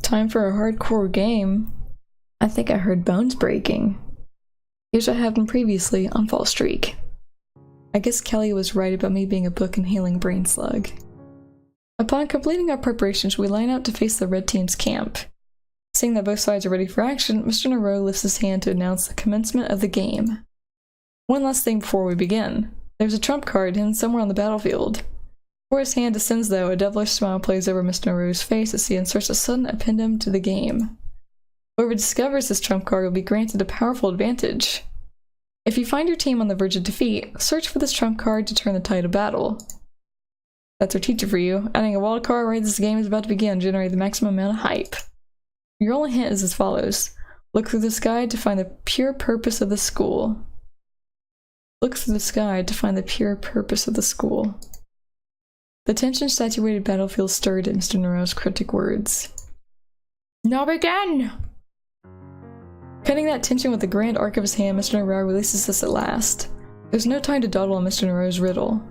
Time for a hardcore game. I think I heard bones breaking. Here's what happened previously on Fallstreak. I guess Kelly was right about me being a book-inhaling brain slug. Upon completing our preparations, we line up to face the red team's camp. Seeing that both sides are ready for action, Mr. Nero lifts his hand to announce the commencement of the game. One last thing before we begin. There's a trump card hidden somewhere on the battlefield. Before his hand descends though, a devilish smile plays over Mr. Nero's face as he inserts a sudden appendum to the game. Whoever discovers this trump card will be granted a powerful advantage. If you find your team on the verge of defeat, search for this trump card to turn the tide of battle. That's our teacher for you. Adding a wild card right as this game is about to begin generates the maximum amount of hype. Your only hint is as follows. Look through the sky to find the pure purpose of the school. Look through the sky to find the pure purpose of the school. The tension-saturated battlefield stirred at Mr. Nero's cryptic words. Now begin! Cutting that tension with the grand arc of his hand, Mr. Nero releases us at last. There's no time to dawdle on Mr. Nero's riddle.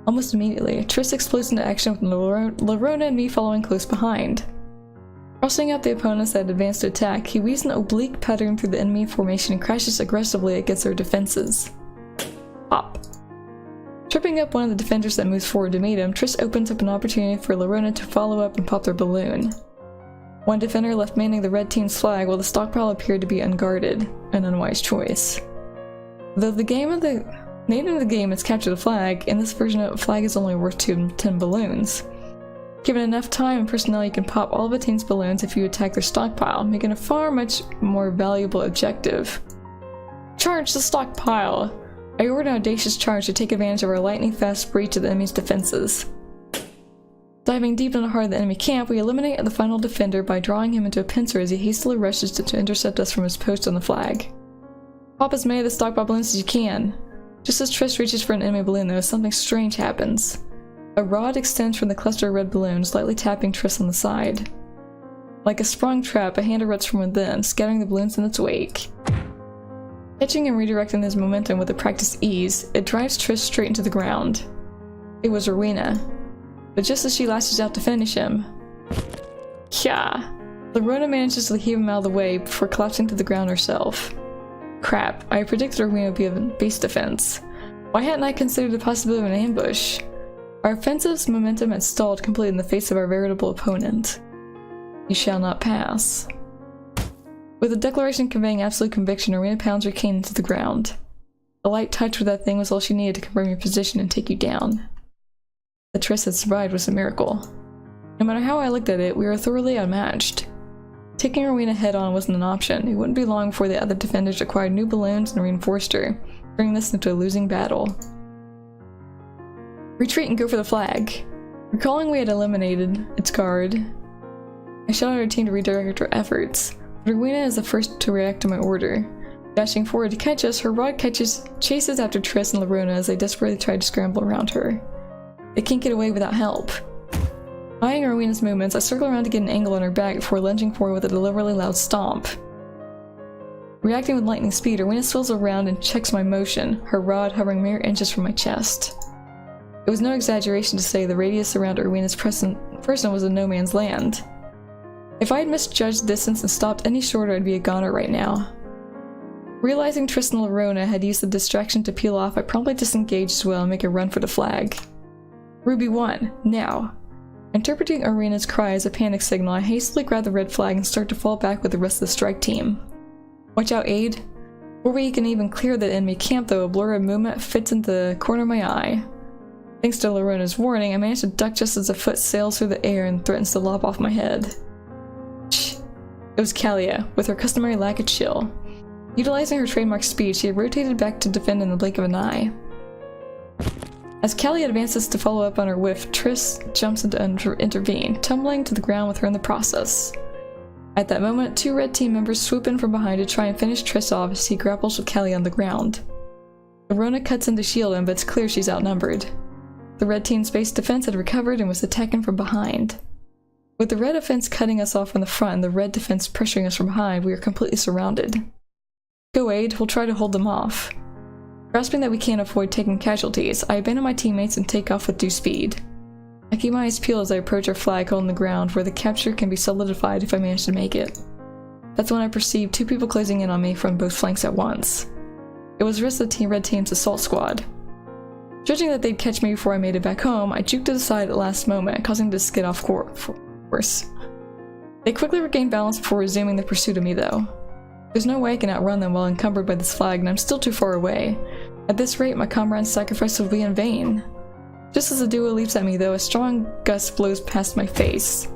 Almost immediately, Triss explodes into action with Lerona and me following close behind. Crossing out the opponents that had advanced to attack, he weaves an oblique pattern through the enemy formation and crashes aggressively against their defenses. Pop. Tripping up one of the defenders that moves forward to meet him, Triss opens up an opportunity for Lerona to follow up and pop their balloon. One defender left manning the red team's flag while the stockpile appeared to be unguarded, an unwise choice. Though the name of the game is Capture the Flag, in this version a flag is only worth 10 balloons. Given enough time and personnel, you can pop all of a team's balloons if you attack their stockpile, making a far much more valuable objective. Charge the stockpile! I ordered an audacious charge to take advantage of our lightning-fast breach of the enemy's defenses. Diving deep into the heart of the enemy camp, we eliminate the final defender by drawing him into a pincer as he hastily rushes to intercept us from his post on the flag. Pop as many of the stockpile balloons as you can. Just as Triss reaches for an enemy balloon though, something strange happens. A rod extends from the cluster of red balloons, lightly tapping Triss on the side. Like a sprung trap, a hand erupts from within, scattering the balloons in its wake. Catching and redirecting this momentum with a practiced ease, it drives Triss straight into the ground. It was Rowena. But just as she lashes out to finish him... Kya! Lerona manages to heave him out of the way before collapsing to the ground herself. Crap, I predicted Rowena would be a base defense. Why hadn't I considered the possibility of an ambush? Our offensive's momentum had stalled completely in the face of our veritable opponent. You shall not pass. With a declaration conveying absolute conviction, Rowena pounds her cane into the ground. A light touch with that thing was all she needed to confirm your position and take you down. That Triss had survived was a miracle. No matter how I looked at it, we were thoroughly outmatched. Taking Rowena head-on wasn't an option. It wouldn't be long before the other defenders acquired new balloons and reinforced her, turning this into a losing battle. Retreat and go for the flag. Recalling we had eliminated its guard, I shouted at our team to redirect our efforts, but Rowena is the first to react to my order. Dashing forward to catch us, her rod chases after Triss and Lerona as they desperately try to scramble around her. They can't get away without help. Eyeing Rowena's movements, I circle around to get an angle on her back before lunging forward with a deliberately loud stomp. Reacting with lightning speed, Rowena swirls around and checks my motion, her rod hovering mere inches from my chest. It was no exaggeration to say the radius around Rowena's person was a no man's land. If I had misjudged distance and stopped any shorter, I'd be a goner right now. Realizing Triss and Lerona had used the distraction to peel off, I promptly disengaged as well and make a run for the flag. Ruby 1, now. Interpreting Arena's cry as a panic signal, I hastily grab the red flag and start to fall back with the rest of the strike team. Watch out, Aid. Before we can even clear the enemy camp though, a blur of movement fits into the corner of my eye. Thanks to Lerona's warning, I managed to duck just as a foot sails through the air and threatens to lop off my head. Shh. It was Kalia, with her customary lack of chill. Utilizing her trademark speed, she had rotated back to defend in the blink of an eye. As Kalia advances to follow up on her whiff, Triss jumps in to intervene, tumbling to the ground with her in the process. At that moment, two red team members swoop in from behind to try and finish Triss off as he grapples with Kalia on the ground. Lerona cuts in to shield him, but it's clear she's outnumbered. The red team's base defense had recovered and was attacking from behind. With the red offense cutting us off from the front and the red defense pressuring us from behind, we are completely surrounded. Go Aid, we'll try to hold them off. Grasping that we can't avoid taking casualties, I abandon my teammates and take off with due speed. I keep my eyes peeled as I approach our flag on the ground where the capture can be solidified if I manage to make it. That's when I perceive two people closing in on me from both flanks at once. It was the rest of the Red Team's assault squad. Judging that they'd catch me before I made it back home, I juked to the side at the last moment, causing them to skid off course. They quickly regained balance before resuming their pursuit of me, though. There's no way I can outrun them while encumbered by this flag, and I'm still too far away. At this rate, my comrade's sacrifice will be in vain. Just as the duo leaps at me, though, a strong gust blows past my face.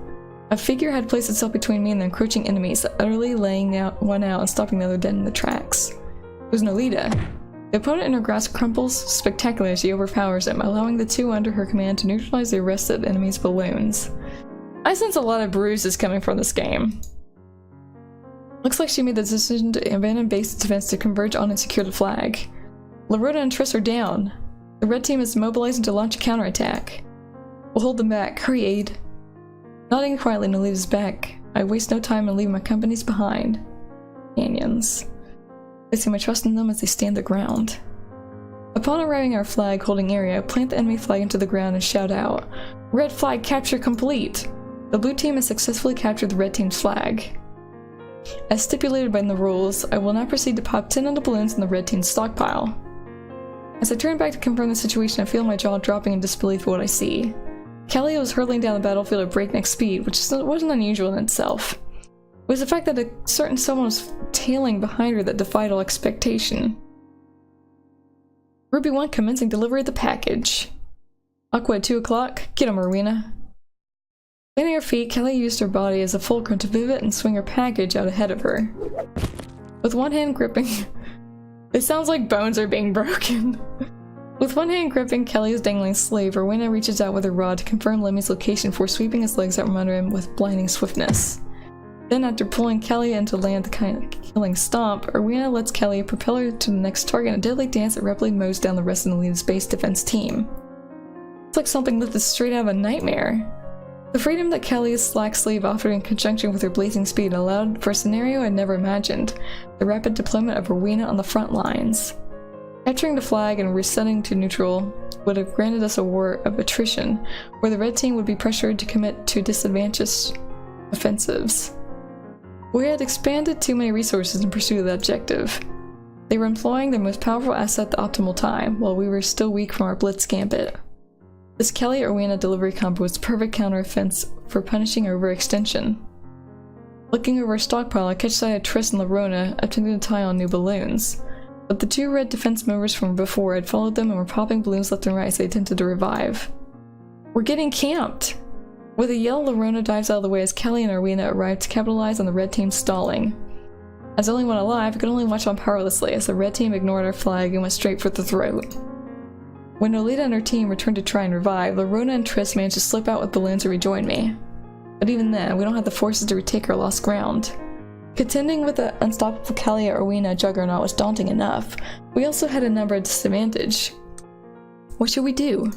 A figure had placed itself between me and the encroaching enemies, utterly laying one out and stopping the other dead in the tracks. It was Nolita. The opponent in her grasp crumples spectacularly as she overpowers him, allowing the two under her command to neutralize the arrested enemy's balloons. I sense a lot of bruises coming from this game. Looks like she made the decision to abandon base defense to converge on and secure the flag. Lorona and Triss are down. The red team is mobilizing to launch a counterattack. We'll hold them back. Hurry, Aid. Nodding quietly, Nolita's back. I waste no time and leave my companies behind. Companions. Placing my trust in them as they stand their ground. Upon arriving at our flag-holding area, plant the enemy flag into the ground and shout out, "Red flag capture complete!" The blue team has successfully captured the red team's flag. As stipulated by the rules, I will now proceed to pop 10 of the balloons in the red team's stockpile. As I turn back to confirm the situation, I feel my jaw dropping in disbelief at what I see. Kelly was hurtling down the battlefield at breakneck speed, which wasn't unusual in itself. It was the fact that a certain someone was tailing behind her that defied all expectation. Ruby 1 commencing delivery of the package. Aqua at 2 o'clock. Get him, Rowena. Landing her feet, Kelly used her body as a fulcrum to pivot and swing her package out ahead of her. With one hand gripping... It sounds like bones are being broken. With one hand gripping Kelly's dangling sleeve, Rowena reaches out with her rod to confirm Lemmy's location before sweeping his legs out from under him with blinding swiftness. Then, after pulling Kelly in to land the killing stomp, Rowena lets Kelly propel her to the next target in a deadly dance that rapidly mows down the rest of Nolita's base defense team. It's like something lifted straight out of a nightmare. The freedom that Kelly's slack sleeve offered in conjunction with her blazing speed allowed for a scenario I'd never imagined, the rapid deployment of Rowena on the front lines. Capturing the flag and resetting to neutral would have granted us a war of attrition, where the red team would be pressured to commit to disadvantageous offensives. We had expended too many resources in pursuit of that objective. They were employing their most powerful asset at the optimal time, while we were still weak from our blitz gambit. This Kelly-Rowena delivery combo was the perfect counter-offense for punishing our overextension. Looking over our stockpile, I catch sight of Triss and Lorona attempting to tie on new balloons, but the two red defense members from before had followed them and were popping balloons left and right as they attempted to revive. We're getting camped! With a yell, Lorona dives out of the way as Kelly and Rowena arrive to capitalize on the red team's stalling. As the only one alive, I could only watch on powerlessly as the red team ignored our flag and went straight for the throat. When Nolita and her team returned to try and revive, Lorona and Triss managed to slip out with balloons and rejoin me. But even then, we don't have the forces to retake our lost ground. Contending with the unstoppable Kelly-Rowena juggernaut was daunting enough. We also had a number at disadvantage. What should we do?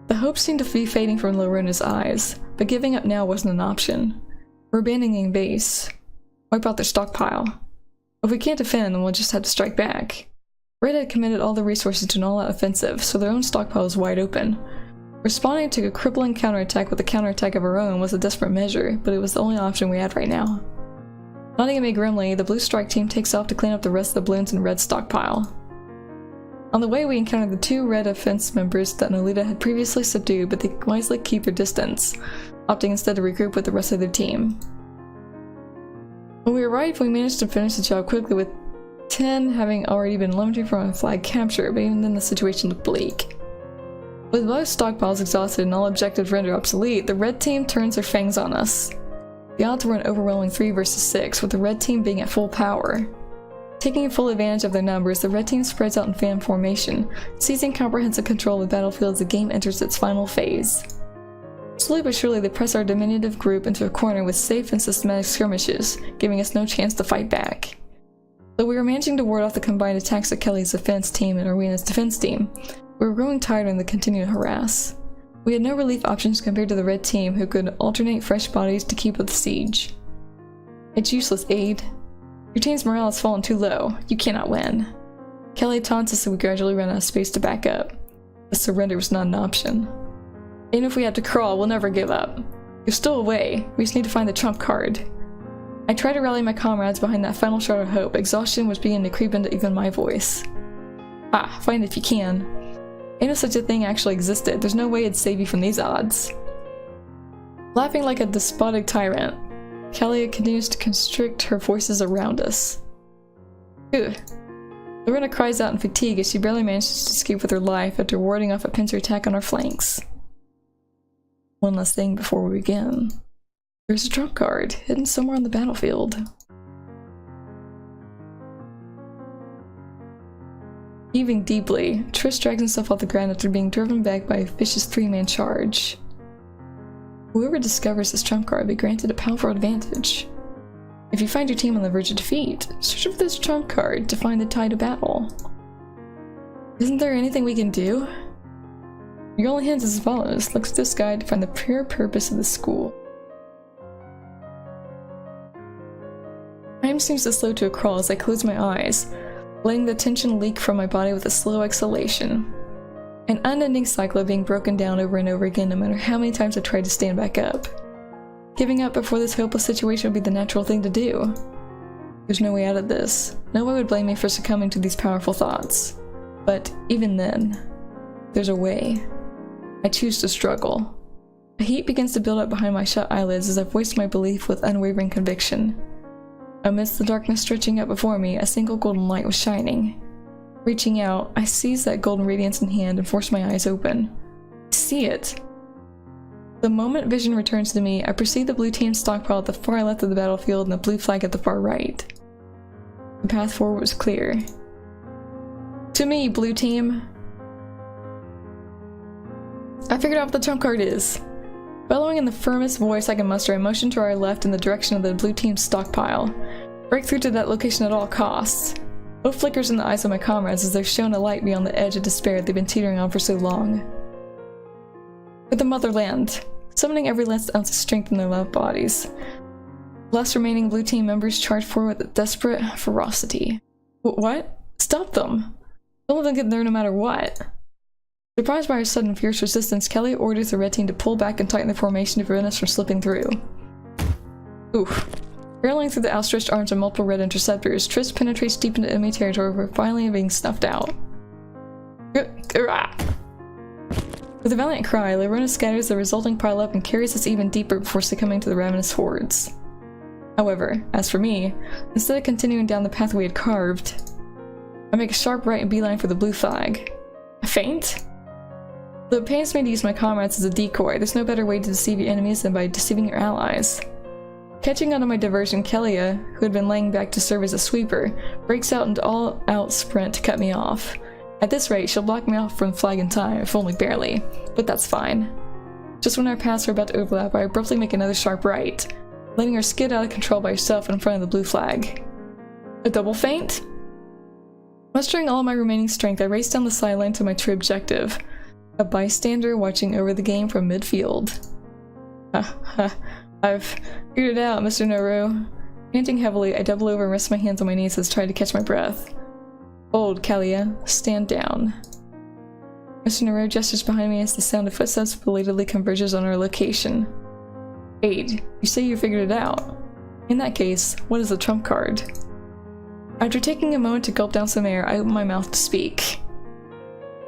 The hope seemed to be fading from Lorona's eyes, but giving up now wasn't an option. We're abandoning base. Wipe out their stockpile. If we can't defend, then we'll just have to strike back. Red had committed all the resources to an all-out offensive, so their own stockpile was wide open. Responding to a crippling counterattack with a counterattack of our own was a desperate measure, but it was the only option we had right now. Nodding at me grimly, the blue strike team takes off to clean up the rest of the balloons in red stockpile. On the way, we encountered the two red offense members that Nolita had previously subdued, but they wisely keep their distance, opting instead to regroup with the rest of their team. When we arrived, we managed to finish the job quickly with 10 having already been eliminated from a flag capture, but even then the situation looked bleak. With both stockpiles exhausted and all objectives rendered obsolete, the red team turns their fangs on us. The odds were an overwhelming 3 versus 6, with the red team being at full power. Taking full advantage of their numbers, the red team spreads out in fan formation, seizing comprehensive control of the battlefield as the game enters its final phase. Slowly but surely, they press our diminutive group into a corner with safe and systematic skirmishes, giving us no chance to fight back. Though we were managing to ward off the combined attacks of Kelly's defense team and Rowena's defense team, we were growing tired of the continued harass. We had no relief options compared to the red team, who could alternate fresh bodies to keep up the siege. It's useless, Aid. Your team's morale has fallen too low. You cannot win. Kelly taunts us and we gradually run out of space to back up. The surrender was not an option. Even if we had to crawl, we'll never give up. There's still a way. We just need to find the trump card. I tried to rally my comrades behind that final shard of hope. Exhaustion was beginning to creep into even my voice. Ah, find it if you can. Ain't if such a thing actually existed. There's no way it'd save you from these odds. Laughing like a despotic tyrant, Kalia continues to constrict her forces around us. Phew. Lorena cries out in fatigue as she barely manages to escape with her life after warding off a pincer attack on our flanks. One last thing before we begin. There's a trump card, hidden somewhere on the battlefield. Heaving deeply, Trish drags himself off the ground after being driven back by a vicious three-man charge. Whoever discovers this trump card will be granted a powerful advantage. If you find your team on the verge of defeat, search for this trump card to find the tide of battle. Isn't there anything we can do? Your only hint is as follows. Look at this guide to find the pure purpose of the school. Time seems to slow to a crawl as I close my eyes, letting the tension leak from my body with a slow exhalation. An unending cycle of being broken down over and over again no matter how many times I tried to stand back up. Giving up before this hopeless situation would be the natural thing to do. There's no way out of this. No one would blame me for succumbing to these powerful thoughts. But even then, there's a way. I choose to struggle. A heat begins to build up behind my shut eyelids as I voice my belief with unwavering conviction. Amidst the darkness stretching out before me, a single golden light was shining. Reaching out, I seize that golden radiance in hand and force my eyes open. I see it! The moment vision returns to me, I perceive the blue team stockpile at the far left of the battlefield and the blue flag at the far right. The path forward was clear. To me, blue team! I figured out what the trump card is. Bellowing in the firmest voice I can muster, I motion to our left in the direction of the blue team's stockpile. Break through to that location at all costs. Hope flickers in the eyes of my comrades as they're shown a light beyond the edge of despair they've been teetering on for so long. For the motherland, summoning every last ounce of strength in their loved bodies. The last remaining blue team members charge forward with desperate ferocity. What? Stop them! Don't let them get there no matter what! Surprised by our sudden fierce resistance, Kelly orders the red team to pull back and tighten the formation to prevent us from slipping through. Oof. Barreling through the outstretched arms of multiple red interceptors, Triss penetrates deep into enemy territory before finally being snuffed out. With a valiant cry, Lorena scatters the resulting pile up and carries us even deeper before succumbing to the ravenous hordes. However, as for me, instead of continuing down the path we had carved, I make a sharp right and beeline for the blue flag. A feint? Though it pains me to use my comrades as a decoy, there's no better way to deceive your enemies than by deceiving your allies. Catching on to my diversion, Kelia, who had been laying back to serve as a sweeper, breaks out into all-out sprint to cut me off. At this rate, she'll block me off from the flag in time, if only barely, but that's fine. Just when our paths are about to overlap, I abruptly make another sharp right, letting her skid out of control by herself in front of the blue flag. A double feint? Mustering all my remaining strength, I race down the sideline to my true objective. A bystander watching over the game from midfield. I've figured it out, Mr. Naru. Panting heavily, I double over and rest my hands on my knees as I try to catch my breath. Hold, Kalia. Stand down. Mr. Naru gestures behind me as the sound of footsteps belatedly converges on our location. Wait, you say you figured it out. In that case, what is the trump card? After taking a moment to gulp down some air, I open my mouth to speak.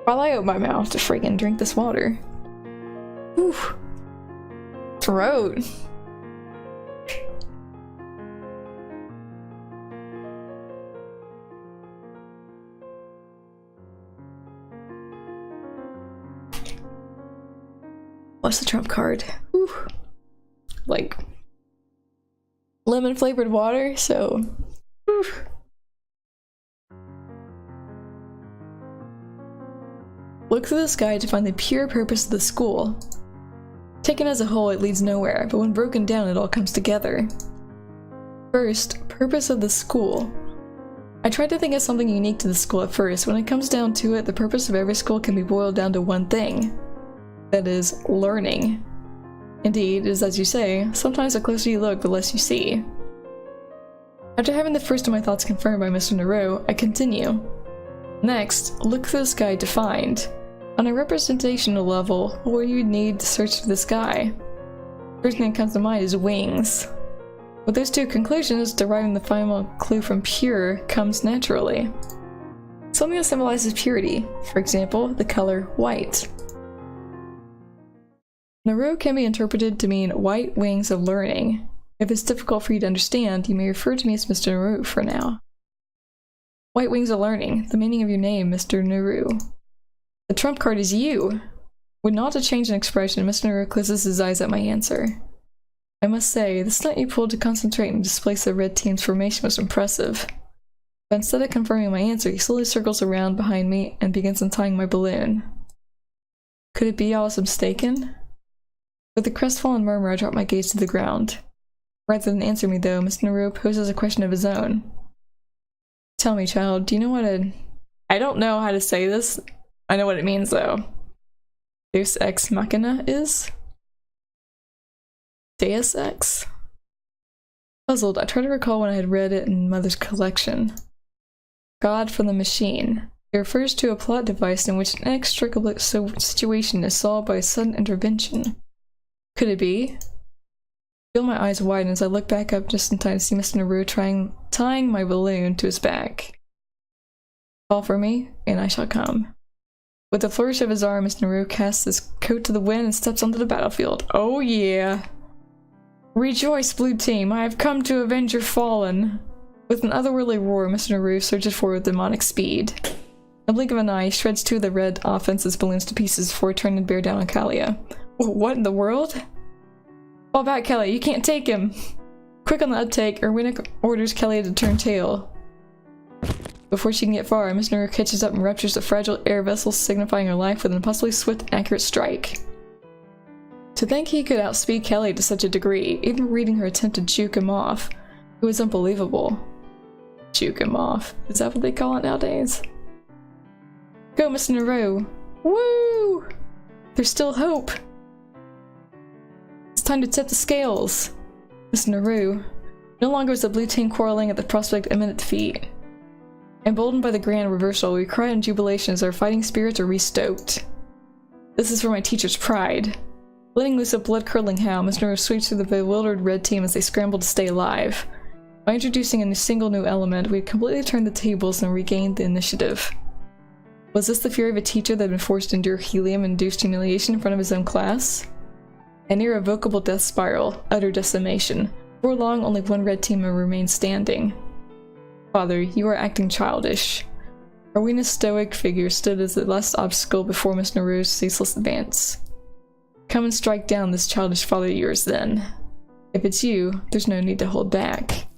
While I open my mouth to friggin' drink this water. Whew. Throat. What's the trump card? Whew. Like lemon flavored water, so whew. Look through this guide to find the pure purpose of the school. Taken as a whole, it leads nowhere, but when broken down, it all comes together. First, purpose of the school. I tried to think of something unique to the school at first. When it comes down to it, the purpose of every school can be boiled down to one thing. That is, learning. Indeed, it is as you say, sometimes the closer you look, the less you see. After having the first of my thoughts confirmed by Mr. Naru, I continue. Next, look through this guide to find. On a representational level, what would you need to search for the sky? First thing that comes to mind is wings. With those two conclusions, deriving the final clue from pure comes naturally. Something that symbolizes purity, for example, the color white. Naru can be interpreted to mean white wings of learning. If it's difficult for you to understand, you may refer to me as Mr. Naru for now. White wings of learning, the meaning of your name, Mr. Naru. The trump card is you. Would not to change an expression, Mr. Naru closes his eyes at my answer. I must say, the stunt you pulled to concentrate and displace the red team's formation was impressive. But instead of confirming my answer, he slowly circles around behind me and begins untying my balloon. Could it be I was mistaken? With a crestfallen murmur, I drop my gaze to the ground. Rather than answer me, though, Mr. Naru poses a question of his own. Tell me, child, do you know what I don't know how to say this. I know what it means, though. Deus Ex Machina is? Deus Ex? Puzzled, I try to recall when I had read it in Mother's collection. God from the machine. It refers to a plot device in which an inextricable situation is solved by a sudden intervention. Could it be? I feel my eyes widen as I look back up just in time to see Mr. Naru tying my balloon to his back. Call for me, and I shall come. With a flourish of his arm, Mr. Naru casts his coat to the wind and steps onto the battlefield. Oh yeah! Rejoice, blue team! I have come to avenge your fallen! With an otherworldly roar, Mr. Naru surges forward with demonic speed. In a blink of an eye, he shreds two of the red offense's balloons to pieces before turning to bear down on Kalia. What in the world? Fall back, Kelly, you can't take him! Quick on the uptake, Erwin orders Kelly to turn tail. Before she can get far, Miss Naru catches up and ruptures the fragile air vessel, signifying her life with an impossibly swift and accurate strike. To think he could outspeed Kelly to such a degree, even reading her attempt to juke him off, it was unbelievable. Juke him off. Is that what they call it nowadays? Go, Miss Naru! Woo! There's still hope! It's time to tip the scales! Miss Naru. No longer was the blue team quarreling at the prospect of imminent defeat. Emboldened by the grand reversal, we cry in jubilation as our fighting spirits are restoked. This is for my teacher's pride. Letting loose a blood-curdling howl, Miss Naru sweeps through the bewildered red team as they scramble to stay alive. By introducing a single new element, we had completely turned the tables and regained the initiative. Was this the fury of a teacher that had been forced to endure helium-induced humiliation in front of his own class? An irrevocable death spiral, utter decimation. Before long, only one red teamer remained standing. Father, you are acting childish. Arwena's stoic figure stood as the last obstacle before Miss Naru's ceaseless advance. Come and strike down this childish father of yours, then. If it's you, there's no need to hold back.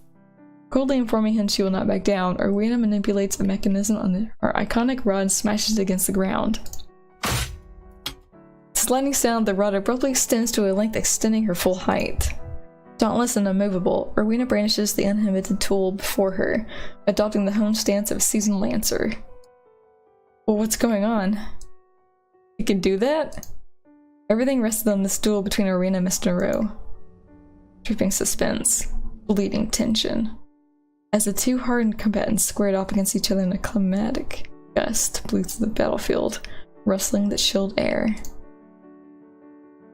Coldly informing him she will not back down, Arwena manipulates a mechanism on her iconic rod and smashes it against the ground. Sliding sound, the rod abruptly extends to a length extending her full height. Dauntless and unmovable, Arwena brandishes the uninhibited tool before her, adopting the home stance of a seasoned lancer. Well, what's going on? You can do that? Everything rested on this duel between Arwena and Mr. Naru. Dripping suspense, bleeding tension. As the two hardened combatants squared off against each other in a climatic gust blew through the battlefield, rustling the chilled air.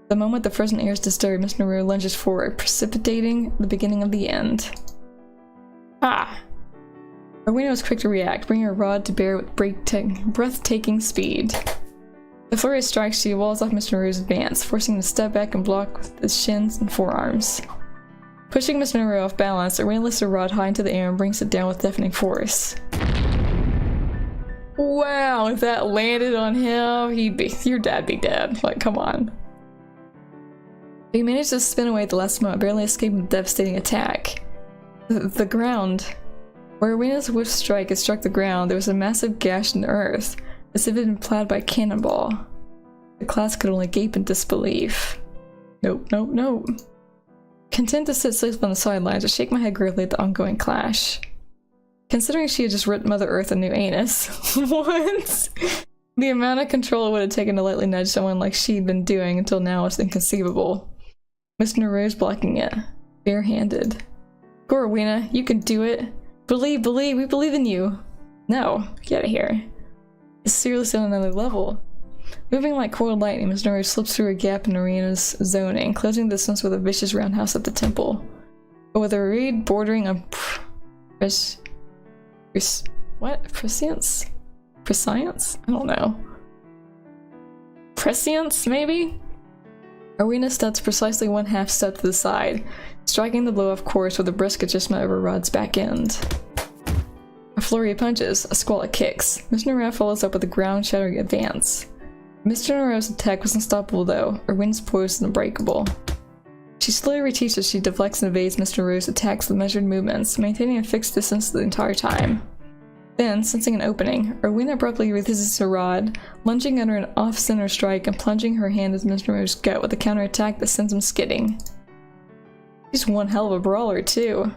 The moment the frozen air is disturbed, Miss Naru lunges forward, precipitating the beginning of the end. Ah! Arwena was quick to react, bringing her rod to bear with breathtaking speed. The flurry of strikes, she walls off Miss Naru's advance, forcing him to step back and block with his shins and forearms. Pushing Miss Naru off balance, Arwena lifts her rod high into the air and brings it down with deafening force. Wow, if that landed on him, your dad'd be dead. Like, come on. He managed to spin away at the last moment, barely escaping the devastating attack. The ground. Where Arwena's swift strike had struck the ground, there was a massive gash in the earth, as if it had been plowed by a cannonball. The class could only gape in disbelief. Nope, nope, nope. Content to sit safe on the sidelines, I shake my head gravely at the ongoing clash. Considering she had just ripped Mother Earth a new anus. What? The amount of control it would have taken to lightly nudge someone like she'd been doing until now was inconceivable. Mr. Naru's blocking it, barehanded. Go, Arwena, you can do it. Believe, we believe in you. No, get out of here. It's seriously on another level. Moving like coiled lightning, Miss Rose slips through a gap in Arena's zoning, closing the distance with a vicious roundhouse at the temple. But with a reed bordering on prescience? Prescience? I don't know. Prescience, maybe? Arena steps precisely one half step to the side, striking the blow off course with a brisk adjustment over Rod's back end. A flurry of punches, a squall of kicks. Mr. Nora follows up with a ground-shattering advance. Mr. Nora's attack was unstoppable though, Erwin's poise was unbreakable. She slowly retreats as she deflects and evades Mr. Rose's attacks with measured movements, maintaining a fixed distance the entire time. Then, sensing an opening, Erwin abruptly resists her rod, lunging under an off-center strike and plunging her hand into Mr. Rose's gut with a counterattack that sends him skidding. She's one hell of a brawler, too.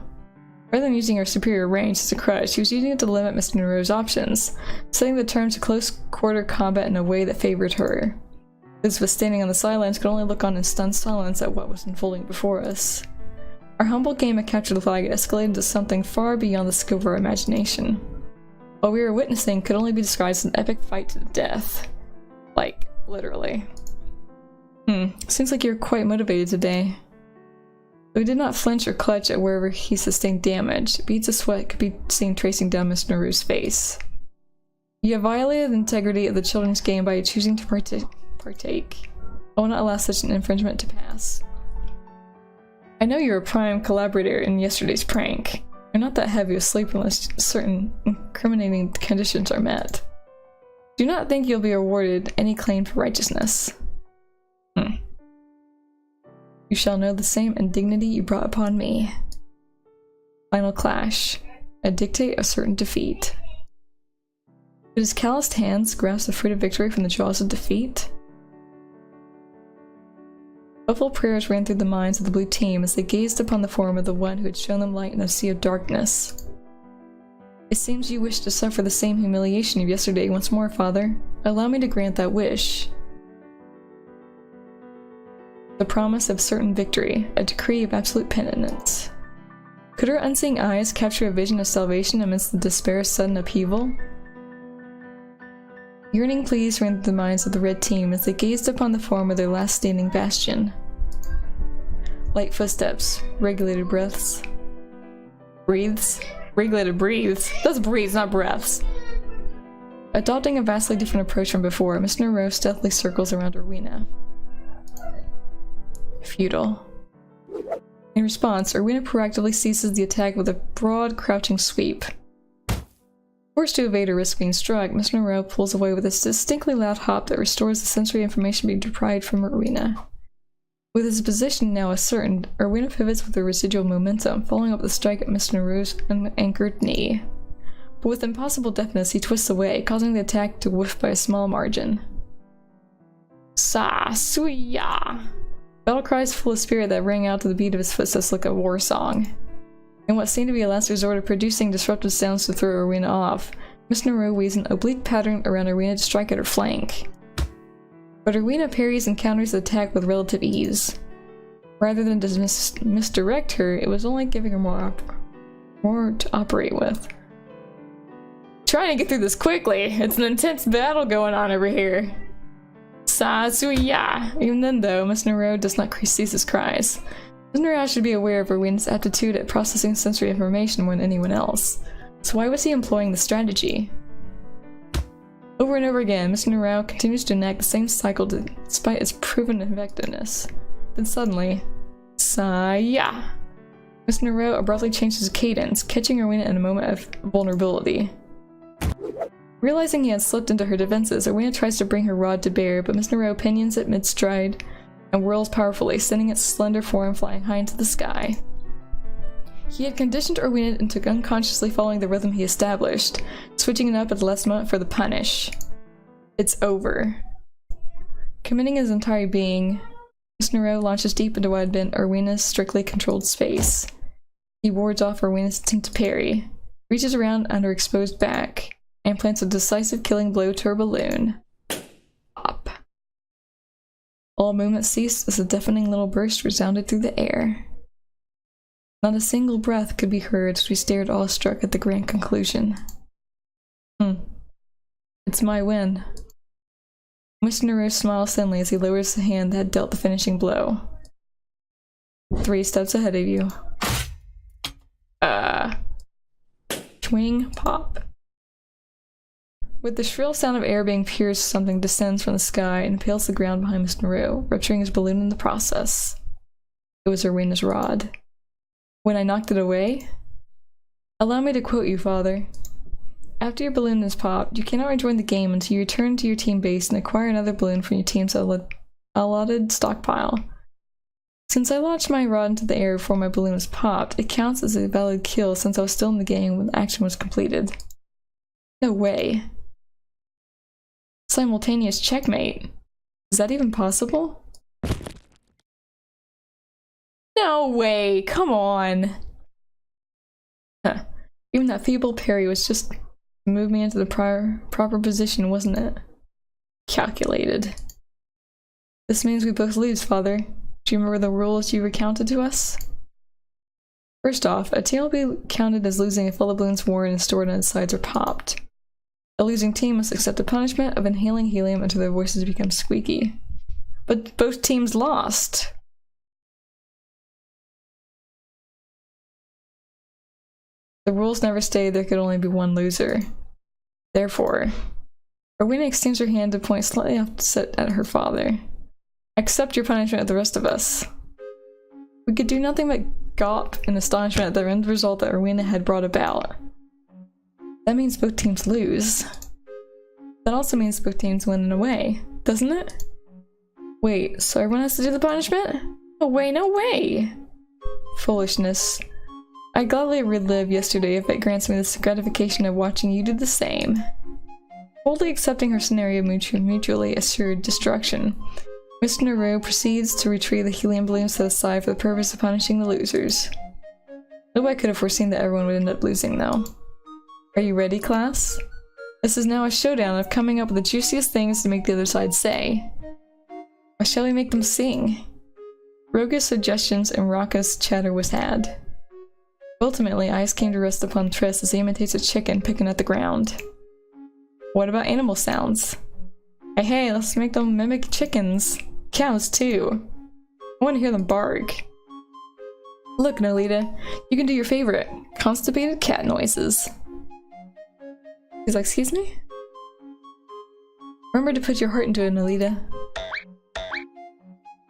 Rather than using her superior range as a crutch, she was using it to limit Mr. Nero's options, setting the terms to close-quarter combat in a way that favored her. Those of us standing on the sidelines could only look on in stunned silence at what was unfolding before us. Our humble game of capture the flag escalated into something far beyond the scope of our imagination. What we were witnessing could only be described as an epic fight to the death. Like, literally. Seems like you're quite motivated today. We did not flinch or clutch at wherever he sustained damage. Beads of sweat could be seen tracing down Miss Naru's face. You have violated the integrity of the children's game by choosing to partake. I will not allow such an infringement to pass. I know you're a prime collaborator in yesterday's prank. You're not that heavy with sleep unless certain incriminating conditions are met. Do not think you'll be awarded any claim for righteousness. You shall know the same indignity you brought upon me. Final clash. A dictate of certain defeat. Did his calloused hands grasp the fruit of victory from the jaws of defeat? Hopeful prayers ran through the minds of the blue team as they gazed upon the form of the one who had shown them light in a sea of darkness. It seems you wish to suffer the same humiliation of yesterday once more, Father. Allow me to grant that wish. The promise of certain victory, a decree of absolute penitence. Could her unseeing eyes capture a vision of salvation amidst the despair's sudden upheaval? Yearning pleas ran through the minds of the red team as they gazed upon the form of their last standing bastion. Light footsteps, regulated breaths. Breathes? Regulated breathes? That's breathes, not breaths. Adopting a vastly different approach from before, Miss Nero stealthily circles around Rowena. Futile. In response, Rowena proactively seizes the attack with a broad, crouching sweep. Forced to evade a risk being struck, Miss Monroe pulls away with a distinctly loud hop that restores the sensory information being deprived from Rowena. With his position now ascertained, Rowena pivots with the residual momentum, following up the strike at Miss Monroe's unanchored knee. But with impossible deftness, he twists away, causing the attack to whiff by a small margin. Sa-suya! Battle cries full of spirit that rang out to the beat of his footsteps like a war song. In what seemed to be a last resort of producing disruptive sounds to throw Rowena off, Miss Monroe weaves an oblique pattern around Rowena to strike at her flank. But Rowena parries and counters the attack with relative ease. Rather than to misdirect her, it was only giving her more to operate with. Trying to get through this quickly! It's an intense battle going on over here! Sa-suya! Even then though, Miss Monroe does not cease his cries. Miss Monroe should be aware of Rowena's aptitude at processing sensory information more than anyone else. So why was he employing the strategy? Over and over again, Miss Monroe continues to enact the same cycle despite its proven effectiveness. Then suddenly, Sa-ya! Miss Monroe abruptly changes cadence, catching Rowena in a moment of vulnerability. Realizing he had slipped into her defenses, Rowena tries to bring her rod to bear, but Miss Monroe pinions it mid-stride and whirls powerfully, sending its slender form flying high into the sky. He had conditioned Rowena into unconsciously following the rhythm he established, switching it up at the last moment for the punish. It's over. Committing his entire being, Miss Monroe launches deep into what had been Rowena's strictly controlled space. He wards off Rowena's attempt to parry, reaches around under exposed back, and plants a decisive killing blow to her balloon. Pop. All movement ceased as a deafening little burst resounded through the air. Not a single breath could be heard as we stared awestruck at the grand conclusion. It's my win. Mr. Nero smiles thinly as he lowers the hand that had dealt the finishing blow. 3 steps ahead of you. Swing, pop. With the shrill sound of air being pierced, something descends from the sky and impales the ground behind Mr. Nero, rupturing his balloon in the process. It was Rowena's rod. When I knocked it away? Allow me to quote you, Father. After your balloon is popped, you cannot rejoin the game until you return to your team base and acquire another balloon from your team's allotted stockpile. Since I launched my rod into the air before my balloon was popped, it counts as a valid kill since I was still in the game when the action was completed. No way. Simultaneous checkmate. Is that even possible? No way! Come on! Huh. Even that feeble parry was just to move me into the proper position, wasn't it? Calculated. This means we both lose, Father. Do you remember the rules you recounted to us? First off, a team will be counted as losing if all the balloons worn and stored on its sides are popped. A losing team must accept the punishment of inhaling helium until their voices become squeaky. But both teams lost! The rules never state there could only be one loser. Therefore, Rowena extends her hand to point slightly opposite at her father. Accept your punishment of the rest of us. We could do nothing but gawp in astonishment at the end result that Rowena had brought about. That means both teams lose. That also means both teams win in a way, doesn't it? Wait, so everyone has to do the punishment? No way, no way! Foolishness. I'd gladly relive yesterday if it grants me the gratification of watching you do the same. Boldly accepting her scenario of mutually assured destruction, Mr. Nero proceeds to retrieve the helium balloon set aside for the purpose of punishing the losers. Nobody could have foreseen that everyone would end up losing, though. Are you ready, class? This is now a showdown of coming up with the juiciest things to make the other side say. Or shall we make them sing? Roga's suggestions and Raka's chatter was had. Ultimately, eyes came to rest upon Triss as he imitates a chicken picking at the ground. What about animal sounds? Hey, let's make them mimic chickens. Cows, too. I want to hear them bark. Look, Nolita, you can do your favorite, constipated cat noises. He's like, excuse me? Remember to put your heart into it, Nolita.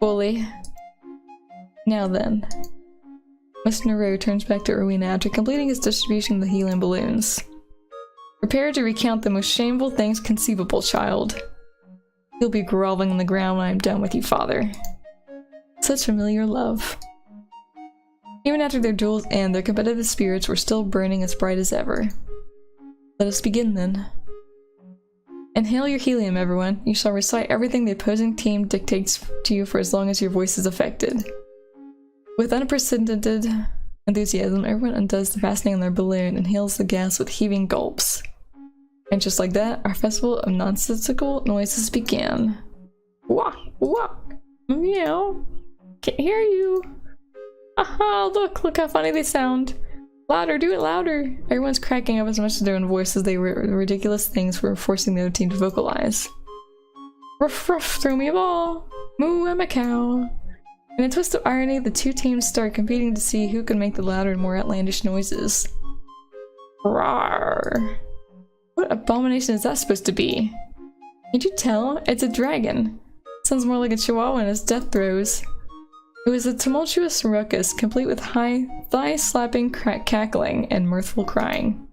Fully. Now then. Mr. Nero turns back to Rowena after completing his distribution of the helium balloons. Prepare to recount the most shameful things conceivable, child. You'll be groveling on the ground when I'm done with you, Father. Such familiar love. Even after their duels end, their competitive spirits were still burning as bright as ever. Let us begin, then. Inhale your helium, everyone. You shall recite everything the opposing team dictates to you for as long as your voice is affected. With unprecedented enthusiasm, everyone undoes the fastening on their balloon and inhales the gas with heaving gulps. And just like that, our festival of nonsensical noises began. Wah! Wah! Meow! Can't hear you! Aha! Look how funny they sound! Louder! Do it louder! Everyone's cracking up as much as their own voice as they were ridiculous things were forcing the other team to vocalize. Ruff ruff! Throw me a ball! Moo! I'm a cow! In a twist of irony, the two teams start competing to see who can make the louder and more outlandish noises. Rawr! What abomination is that supposed to be? Can't you tell? It's a dragon. Sounds more like a chihuahua in its death throes. It was a tumultuous ruckus, complete with high, thigh-slapping cackling and mirthful crying.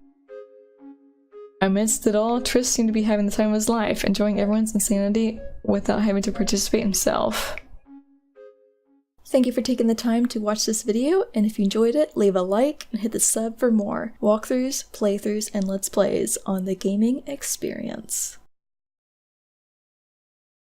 Amidst it all, Triss seemed to be having the time of his life, enjoying everyone's insanity without having to participate himself. Thank you for taking the time to watch this video, and if you enjoyed it, leave a like and hit the sub for more walkthroughs, playthroughs, and let's plays on the gaming experience.